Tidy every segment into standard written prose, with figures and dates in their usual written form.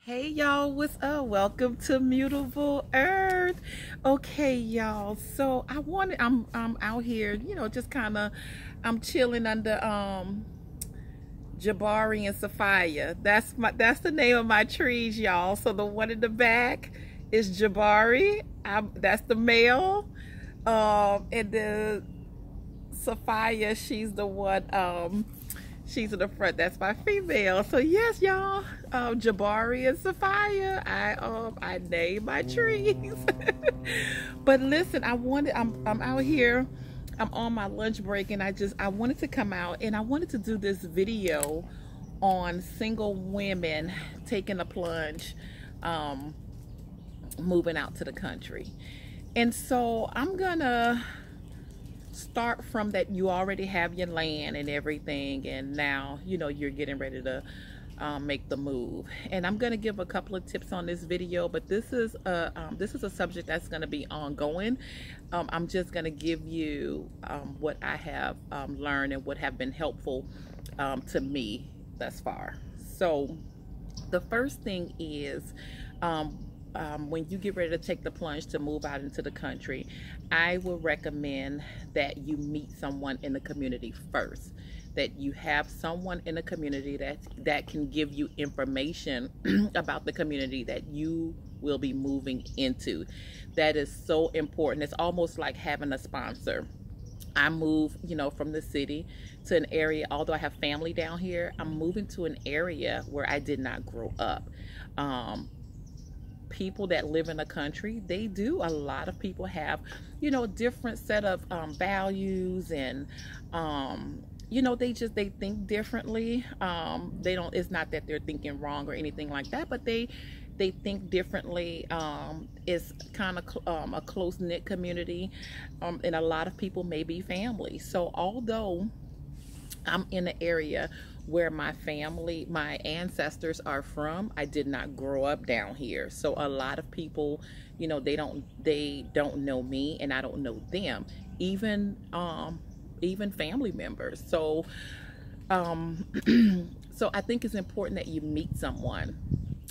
Hey y'all, what's up? Welcome to Mutable Earth. Okay, y'all. So I'm out here, just kind of I'm chilling under Jabari and Sophia. That's the name of my trees, y'all. So the one in the back is Jabari. That's the male. And the Sophia, she's the one she's in the front. That's my female. So yes, y'all, Jabari and Sophia. I named my trees. But listen, I'm out here. I'm on my lunch break, and I wanted to come out and I wanted to do this video on single women taking a plunge, moving out to the country. And so I'm gonna start from that. You already have your land and everything, and now you're getting ready to make the move. And I'm going to give a couple of tips on this video, but this is a subject that's going to be ongoing. I'm just going to give you what I have learned and what have been helpful to me thus far. So the first thing is, when you get ready to take the plunge to move out into the country, I will recommend that you meet someone in the community first. That you have someone in the community that can give you information about the community that you will be moving into. That is so important. It's almost like having a sponsor. I moved, from the city to an area. Although I have family down here, I'm moving to an area where I did not grow up. People that live in the country, a lot of people have, different set of values, and they think differently. It's not that they're thinking wrong or anything like that, but they think differently. It's kind of a close-knit community, and a lot of people may be family. So although I'm in an area where my ancestors are from, I did not grow up down here. So a lot of people, they don't know me, and I don't know them, even family members. So so I think it's important that you meet someone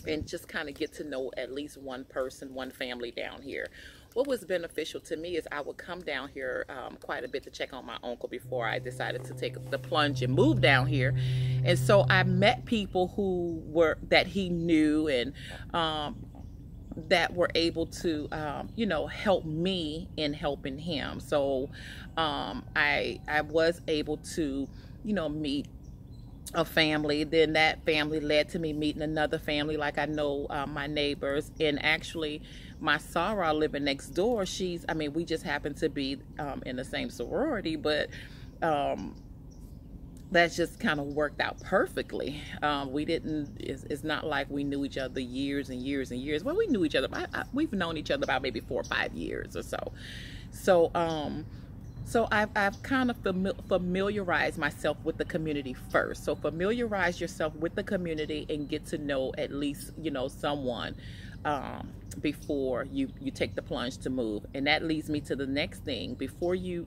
and just kind of get to know at least one person, one family down here. What was beneficial to me is I would come down here quite a bit to check on my uncle before I decided to take the plunge and move down here. And so I met people that he knew, and that were able to help me in helping him. So I was able to meet a family. Then that family led to me meeting another family. Like, I know my neighbors, and actually my soror living next door, we just happen to be in the same sorority, but that's just kind of worked out perfectly. It's not like we knew each other years and years and years. Well, we knew each other, we've known each other about maybe 4 or 5 years or so. So I've kind of familiarized myself with the community first. So familiarize yourself with the community and get to know at least, someone before you take the plunge to move. And that leads me to the next thing. Before you,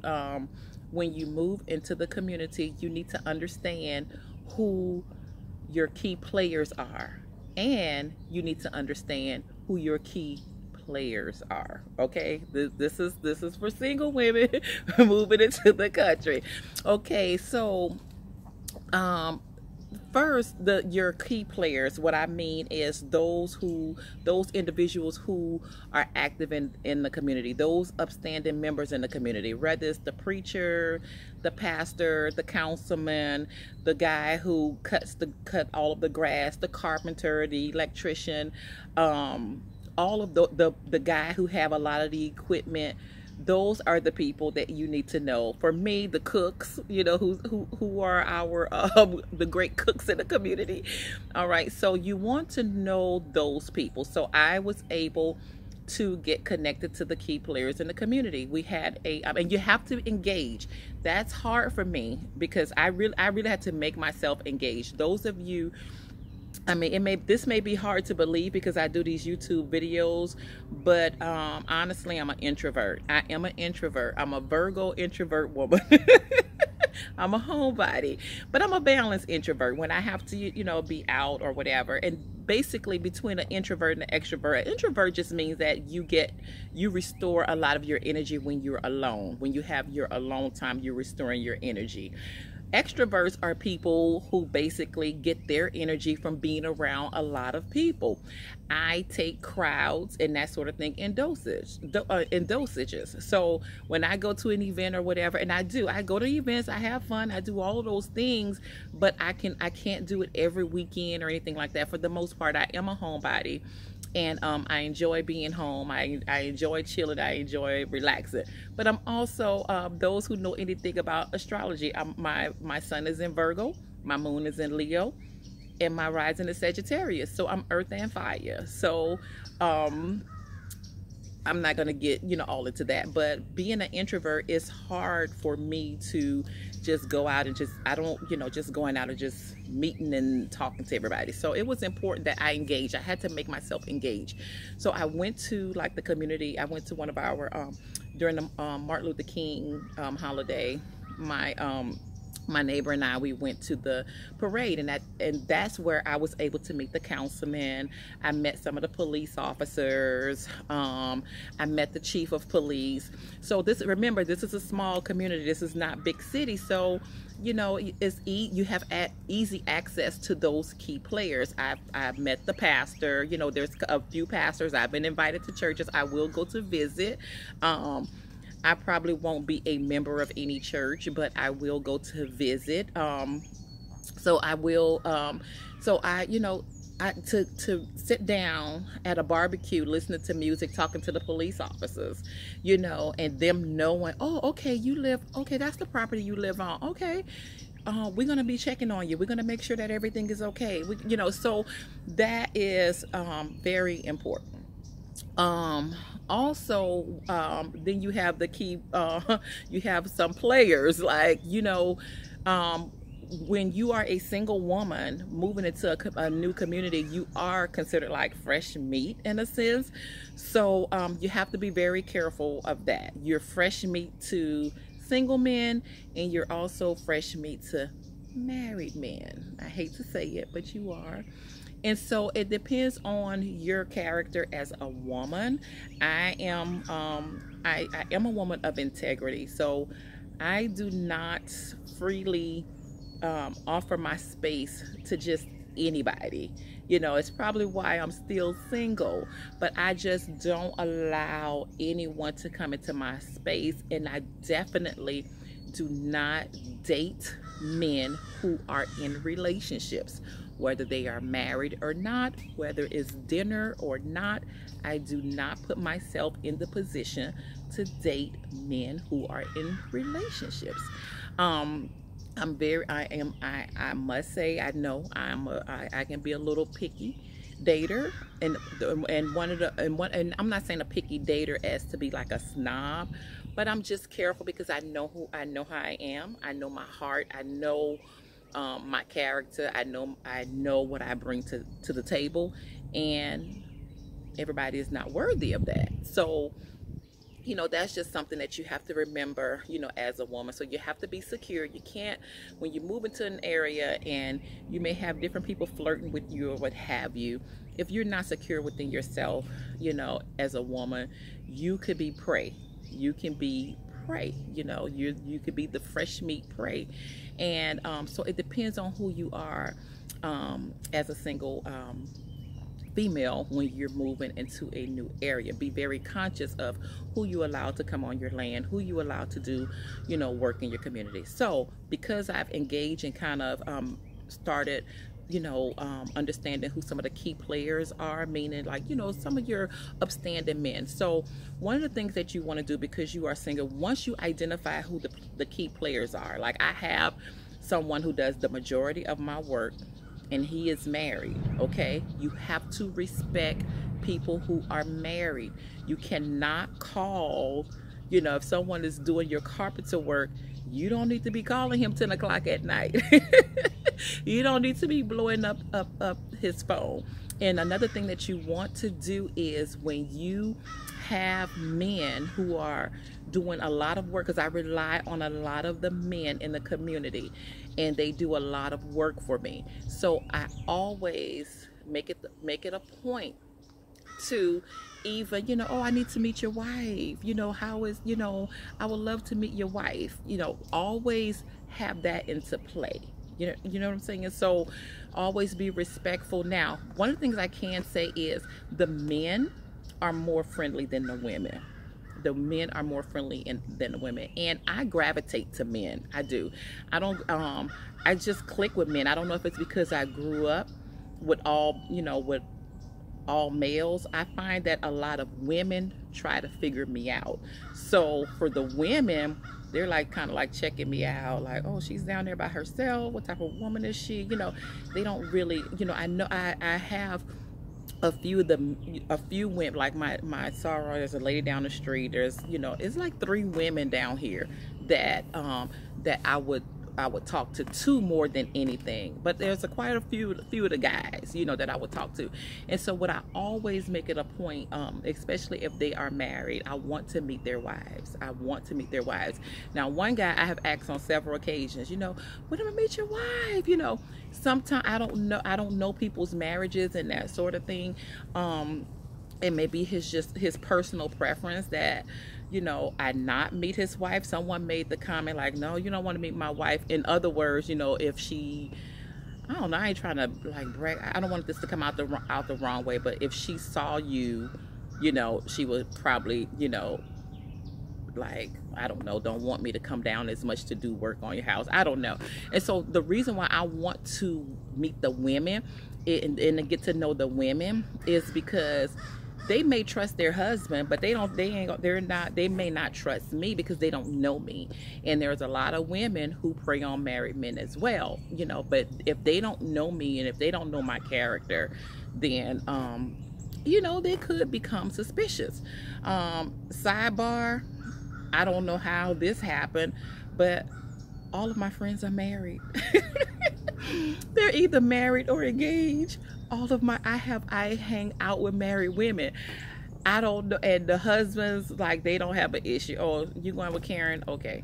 when you move into the community, you need to understand who your key players are. And you need to understand who your key players are. Okay, this is for single women moving into the country. Okay, so first, your key players, what I mean is those individuals who are active in the community, those upstanding members in the community, whether it's the preacher, the pastor, the councilman, the guy who cut all of the grass, the carpenter, the electrician, all of the guy who have a lot of the equipment. Those are the people that you need to know. For me, the cooks, who are our the great cooks in the community. All right, so you want to know those people. So I was able to get connected to the key players in the community. We had and you have to engage. That's hard for me because I really had to make myself engage. Those of you, this may be hard to believe because I do these YouTube videos, but honestly, I'm an introvert. I am an introvert. I'm a Virgo introvert woman. I'm a homebody, but I'm a balanced introvert when I have to, be out or whatever. basically between an introvert and an extrovert. An introvert just means that you restore a lot of your energy when you're alone. When you have your alone time, you're restoring your energy. Extroverts are people who basically get their energy from being around a lot of people. I take crowds and that sort of thing in dosages. So when I go to an event or whatever, and I go to events, I have fun, I do all of those things, but I can't do it every weekend or anything like that. For the most part, I am a homebody. And I enjoy being home. I enjoy chilling. I enjoy relaxing. But I'm also those who know anything about astrology. My sun is in Virgo, my moon is in Leo, and my rising is Sagittarius. So I'm earth and fire. So I'm not gonna get all into that. But being an introvert, it's hard for me to just go out and just going out and just meeting and talking to everybody. So it was important that I engage. I had to make myself engage. So I went to like the community. I went to one of our during the Martin Luther King holiday. My neighbor and we went to the parade, and that's where I was able to meet the councilman. I met some of the police officers. I met the chief of police. So remember, this is a small community. This is not big city. So you have easy access to those key players. I've met the pastor. There's a few pastors. I've been invited to churches. I will go to visit. I probably won't be a member of any church, but I will go to visit. So I will, to sit down at a barbecue, listening to music, talking to the police officers, and them knowing, oh, okay, that's the property you live on. Okay. We're going to be checking on you. We're going to make sure that everything is okay. So that is, very important. Also, then you have the key, you have some players like, when you are a single woman moving into a new community, you are considered like fresh meat in a sense. So you have to be very careful of that. You're fresh meat to single men, and you're also fresh meat to married men. I hate to say it, but you are. And so it depends on your character as a woman. I am a woman of integrity, so I do not freely offer my space to just anybody. It's probably why I'm still single, but I just don't allow anyone to come into my space, and I definitely do not date men who are in relationships. Whether they are married or not, whether it's dinner or not, I do not put myself in the position to date men who are in relationships. I must say, I know I can be a little picky dater, and I'm not saying a picky dater as to be like a snob, but I'm just careful because I know how I am. I know my heart. I know my character. I know what I bring to the table, and everybody is not worthy of that. So that's just something that you have to remember, as a woman. So you have to be secure. You can't, when you move into an area and you may have different people flirting with you or what have you, if you're not secure within yourself, as a woman, you could be prey. You can be prey. You could be the fresh meat prey. And so it depends on who you are as a single female when you're moving into a new area. Be very conscious of who you allow to come on your land, who you allow to do, work in your community. So because I've engaged and kind of started understanding who some of the key players are, meaning like, some of your upstanding men. So one of the things that you want to do, because you are single, once you identify who the key players are, like I have someone who does the majority of my work and he is married, okay? You have to respect people who are married. You cannot call, if someone is doing your carpenter work, you don't need to be calling him 10 o'clock at night. You don't need to be blowing up his phone. And another thing that you want to do is when you have men who are doing a lot of work, because I rely on a lot of the men in the community and they do a lot of work for me. So I always make it a point to even, oh, I need to meet your wife, how is, I would love to meet your wife, always have that into play. You know what I'm saying? And so always be respectful. Now, one of the things I can say is the men are more friendly than the women. The men are more friendly than the women, and I gravitate to men. I do. I don't I just click with men. I don't know if it's because I grew up with all males. I find that a lot of women try to figure me out. So for the women, they're like kind of like checking me out, like, oh, she's down there by herself, what type of woman is she? They don't really, I know I have a few women, like my soror, there's a lady down the street, there's, it's like 3 women down here that that I would talk to 2 more than anything, but there's quite a few of the guys, that I would talk to. And so what I always make it a point, especially if they are married, I want to meet their wives. Now, one guy I have asked on several occasions, when am I gonna meet your wife? Sometimes I don't know people's marriages and that sort of thing. And maybe his personal preference that I not meet his wife. Someone made the comment like, no, you don't want to meet my wife. In other words, if she, I don't know, I ain't trying to like brag, I don't want this to come out the wrong way, but if she saw you, she would probably, like, I don't know, don't want me to come down as much to do work on your house. I don't know. And so the reason why I want to meet the women and to get to know the women is because they may trust their husband, but they may not trust me because they don't know me. And there's a lot of women who prey on married men as well, but if they don't know me and if they don't know my character, then they could become suspicious. Sidebar, I don't know how this happened, but all of my friends are married. They're either married or engaged. I hang out with married women. I don't know, and the husbands, like, they don't have an issue. Oh, you going with Karen? Okay.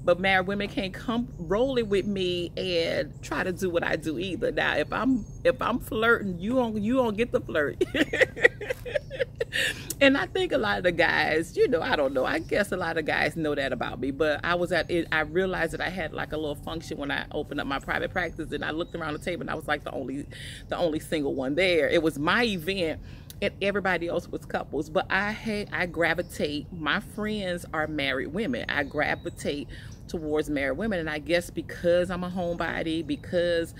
But married women can't come rolling with me and try to do what I do either. Now, if I'm flirting, you don't get the flirt. And I think a lot of the guys, I don't know, I guess a lot of guys know that about me, but I realized that I had like a little function when I opened up my private practice, and I looked around the table and I was like the only single one there. It was my event and everybody else was couples, but I gravitate, my friends are married women. I gravitate towards married women, and I guess because I'm a homebody, because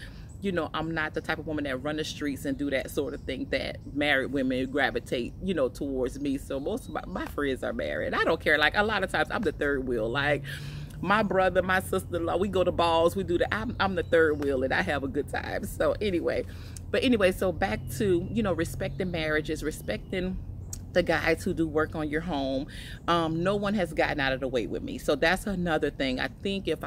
I'm not the type of woman that run the streets and do that sort of thing, that married women gravitate, towards me. So most of my friends are married. I don't care. Like, a lot of times I'm the third wheel. Like, my brother, my sister-in-law, we go to balls, we do that. I'm the third wheel, and I have a good time. So anyway, so back to, respecting marriages, respecting the guys who do work on your home. No one has gotten out of the way with me, so that's another thing. I think if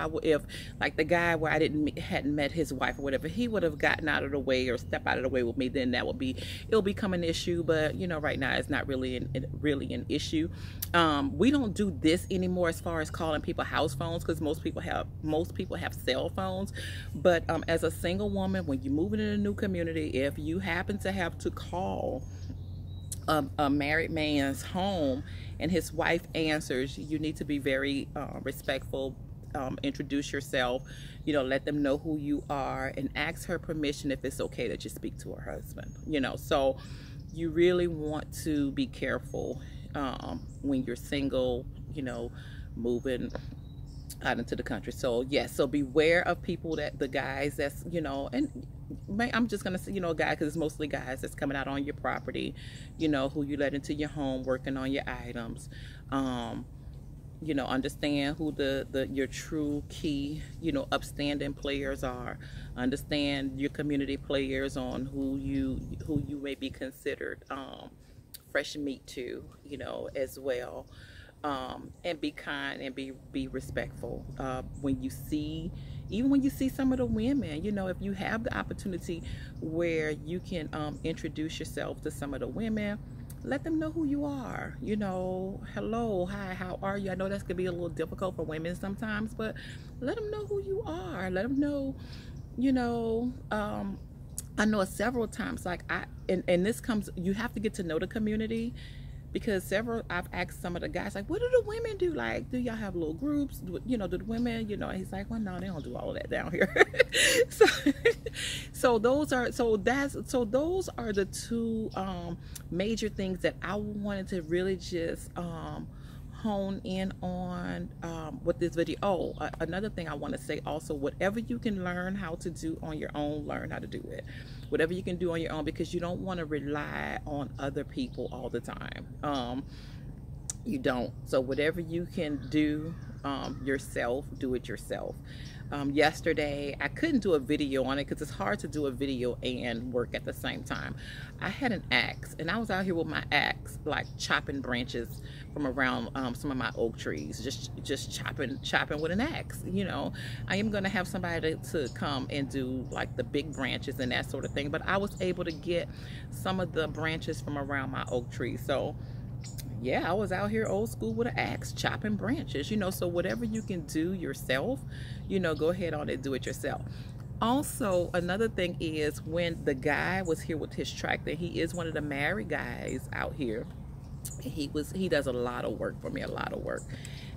like the guy where I hadn't met his wife or whatever, he would have gotten out of the way or stepped out of the way with me, then it'll become an issue. But right now it's not really an issue. We don't do this anymore as far as calling people house phones, because most people have cell phones. But as a single woman, when you're moving in a new community, if you happen to have to call a married man's home and his wife answers, you need to be very respectful. Introduce yourself, let them know who you are, and ask her permission if it's okay that you speak to her husband. So you really want to be careful when you're single, moving out into the country. So yes, so beware of people, that the guys that's, and I'm just gonna say, a guy, because it's mostly guys that's coming out on your property, who you let into your home, working on your items. Understand who your true key, upstanding players are. Understand your community players on who you may be considered fresh meat to, as well. And be kind and be respectful. When you see some of the women, if you have the opportunity where you can introduce yourself to some of the women, let them know who you are. Hello, hi, how are you? I know that's gonna be a little difficult for women sometimes, but let them know who you are. Let them know, I know several times, like and this comes, you have to get to know the community, because I've asked some of the guys, like, what do the women do? Like, do y'all have little groups? Do the women, and he's like, well, no, they don't do all of that down here. so, those are the two major things that I wanted to really just hone in on with this video. Oh, another thing I want to say also, whatever you can learn how to do on your own, learn how to do it. Whatever you can do on your own, because you don't want to rely on other people all the time. You don't. So whatever you can do yourself, do it yourself. Yesterday I couldn't do a video on it because it's hard to do a video and work at the same time. I had an axe and I was out here with my axe, like chopping branches from around some of my oak trees, just chopping with an axe. I am going to have somebody to come and do like the big branches and that sort of thing, but I was able to get some of the branches from around my oak tree. So yeah, I was out here old school with an axe chopping branches, so whatever you can do yourself, go ahead on and do it yourself. Also, another thing is, when the guy was here with his tractor, he is one of the married guys out here. He does a lot of work for me,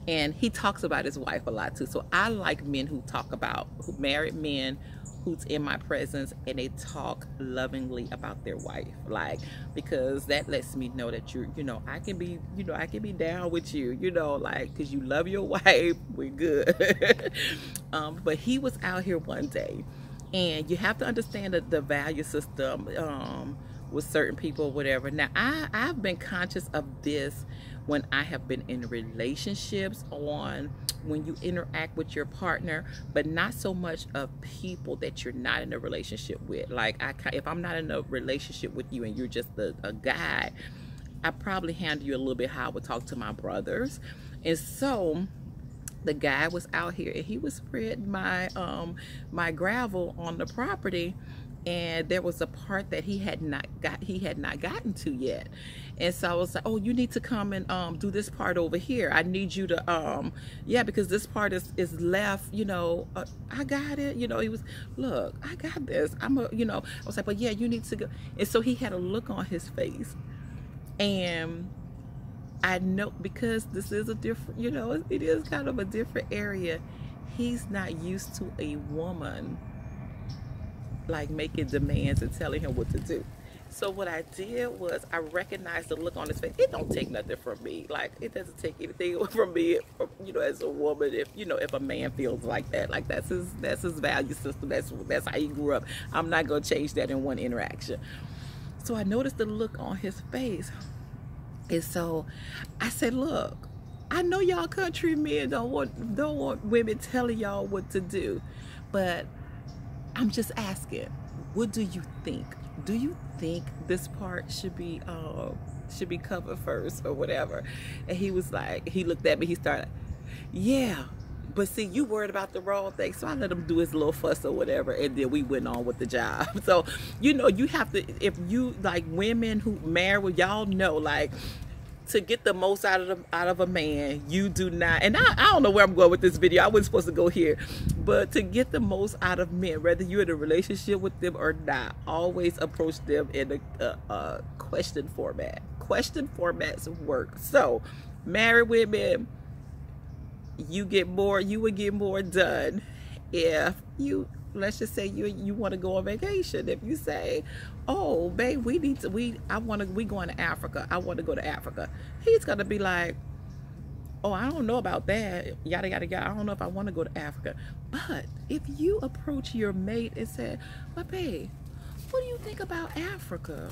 and he talks about his wife a lot too. So I like men who talk about, married men who's in my presence and they talk lovingly about their wife, like, because that lets me know that I can be down with you, like, because you love your wife, we're good. But he was out here one day, and you have to understand the value system with certain people, whatever. Now I've been conscious of this when I have been in relationships, on when you interact with your partner, but not so much of people that you're not in a relationship with. Like, if I'm not in a relationship with you and you're just a guy, I probably handle you a little bit how I would talk to my brothers. And so the guy was out here and he was spreading my my gravel on the property, and there was a part that he had not gotten to yet. And so I was like, oh, you need to come and do this part over here. I need you to yeah, because this part is left, I got it. He was, look, I got this. I was like, but yeah, you need to go. And so he had a look on his face, and I know, because this is a different, it is kind of a different area. He's not used to a woman like making demands and telling him what to do. So what I did was, I recognized the look on his face. It don't take nothing from me. Like, it doesn't take anything from me, as a woman. If a man feels like that, like, that's his value system. That's how he grew up. I'm not gonna change that in one interaction. So I noticed the look on his face, and so I said, look, I know y'all country men don't want women telling y'all what to do, but I'm just asking, what do you think? Do you think this part should be covered first or whatever? And he was like, he looked at me, he started, yeah, but see, you worried about the wrong thing. So I let him do his little fuss or whatever, and then we went on with the job. So, you have to, if you, like, women who marry, y'all know, like, to get the most out of a man, you do not, and I don't know where I'm going with this video. I wasn't supposed to go here, but to get the most out of men, whether you're in a relationship with them or not, always approach them in a question format. Question formats work. So married women, you would get more done if you, let's just say you want to go on vacation. If you say, oh babe, we going to Africa, I want to go to Africa, he's gonna be like, oh, I don't know about that, yada yada yada, I don't know if I want to go to Africa. But if you approach your mate and say, well, babe, what do you think about Africa?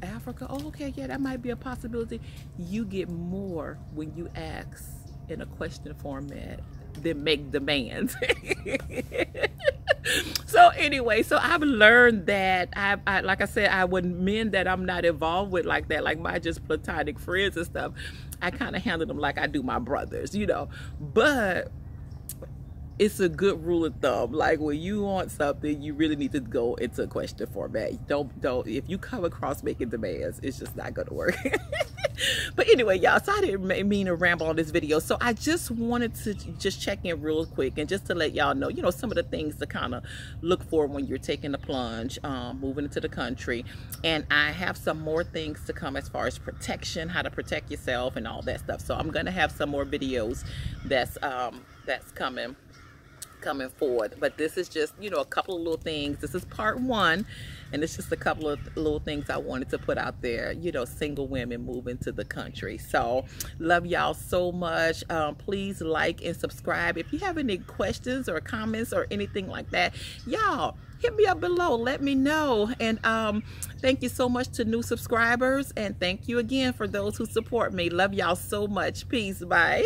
Oh, okay, yeah, that might be a possibility. You get more when you ask in a question format than make demands. So anyway, so I've learned that I like I said, with men that I'm not involved with like that, like my just platonic friends and stuff, I kind of handle them like I do my brothers, but it's a good rule of thumb. Like, when you want something, you really need to go into a question format. Don't if you come across making demands, it's just not gonna work. But anyway, y'all, so I didn't mean to ramble on this video. So I just wanted to just check in real quick and just to let y'all know, you know, some of the things to kind of look for when you're taking the plunge, moving into the country. And I have some more things to come as far as protection, how to protect yourself and all that stuff. So I'm going to have some more videos that's coming forward. But this is just, you know, a couple of little things. This is part one, and it's just a couple of little things I wanted to put out there, you know, single women moving to the country. So love y'all so much. Please like and subscribe. If you have any questions or comments or anything like that, y'all hit me up below, let me know. And thank you so much to new subscribers, and thank you again for those who support me. Love y'all so much. Peace. Bye.